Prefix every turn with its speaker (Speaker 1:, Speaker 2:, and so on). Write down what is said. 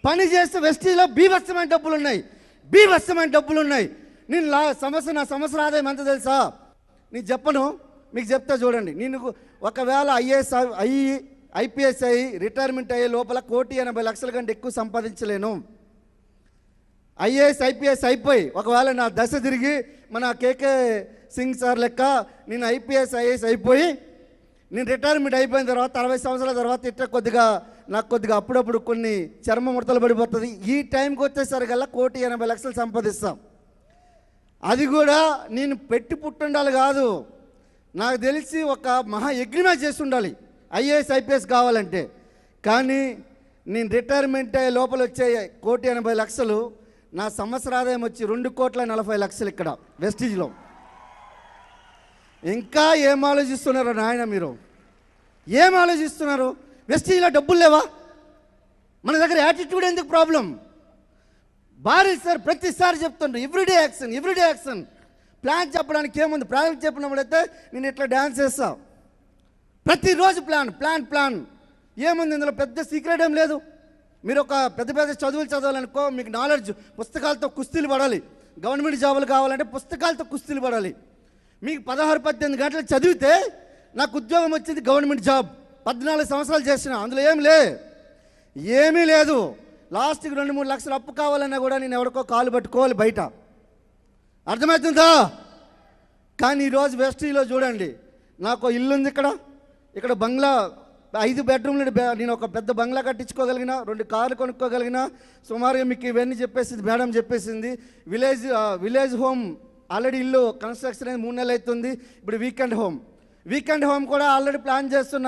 Speaker 1: పని చేస్తే వెస్టీజ్లో బీభత్సమైన డబ్బులు ఉన్నాయి. నేను నా సంవత్సర ఆదాయం ఎంత తెలుసా? నేను చెప్పను, మీకు చెప్తా చూడండి. నేను ఒకవేళ ఐపీఎస్ అయ్యి రిటైర్మెంట్ అయ్యే లోపల 1,80,00,000 కంటే ఎక్కువ సంపాదించలేను. ఐఏఎస్ ఐపీఎస్ అయిపోయి ఒకవేళ నా దశ తిరిగి మన కేకే సింగ్ సార్ లెక్క నేను ఐపీఎస్ ఐఏఎస్ అయిపోయి నేను రిటైర్మెంట్ అయిపోయిన తర్వాత 60 సంవత్సరాల తర్వాత నాకు కొద్దిగా అప్పుడప్పుడు కొన్ని చర్మ ముడతలు పడిపోతుంది. ఈ టైంకి వచ్చేసరికల్లా 1,80,00,000 సంపాదిస్తాం. అది కూడా నేను పెట్టి పుట్టుండాలి కాదు, నాకు తెలిసి ఒక మహా యజ్ఞమే చేసి ఉండాలి ఐఏఎస్ ఐపీఎస్ కావాలంటే. కానీ నేను రిటైర్మెంట్ అయ్యే లోపల వచ్చే 1,80,00,000 నా సంవత్సర ఆదాయం వచ్చి 2,40,00,000 ఇక్కడ వెస్టీజ్లో. ఇంకా ఏం ఆలోచిస్తున్నారు నాయన మీరు? ఏం ఆలోచిస్తున్నారు? వెస్టీజ్లో డబ్బులు లేవా? మన దగ్గర యాటిట్యూడ్ ఎందుకు ప్రాబ్లం? భారీ సార్ ప్రతిసారి చెప్తుండ్రు ఎవ్రీడే యాక్షన్. ప్లాన్ చెప్పడానికి ఏముంది? ప్లాన్ చెప్పినప్పుడైతే నేను ఇట్లా డ్యాన్స్ చేస్తా. ప్రతిరోజు ప్లాన్ ఏముంది ఇందులో? పెద్ద సీక్రెట్ ఏం లేదు. మీరు ఒక పెద్ద చదువులు చదవాలనుకో, మీకు నాలెడ్జ్ పుస్తకాలతో కుస్తీలు పడాలి. గవర్నమెంట్ జాబులు కావాలంటే పుస్తకాలతో కుస్తీలు పడాలి. మీకు 16-18 గంటలు చదివితే నాకు ఉద్యోగం వచ్చింది గవర్నమెంట్ జాబ్. 14 సంవత్సరాలు చేసిన, అందులో ఏమీ లేదు. లాస్ట్కి 2-3 లక్షలు అప్పు కావాలన్నా కూడా నేను ఎవరికో కాలు పట్టుకోవాలి బయట. అర్థమవుతుందా? కానీ ఈరోజు వెస్టీలో చూడండి, నాకు ఇల్లు ఉంది ఇక్కడ బంగ్లా 5 బెడ్రూమ్లు. నేను ఒక పెద్ద బంగ్లా కట్టించుకోగలిగిన, 2 కార్లు కొనుక్కోగలిగిన. సుమారుగా మీకు ఇవన్నీ చెప్పేసింది మేడం చెప్పేసింది. విలేజ్ హోమ్ ఆల్రెడీ ఇల్లు కన్స్ట్రక్షన్ అనేది 3 నెలలు అవుతుంది. ఇప్పుడు వీకెండ్ హోమ్ కూడా ఆల్రెడీ ప్లాన్ చేస్తున్నా.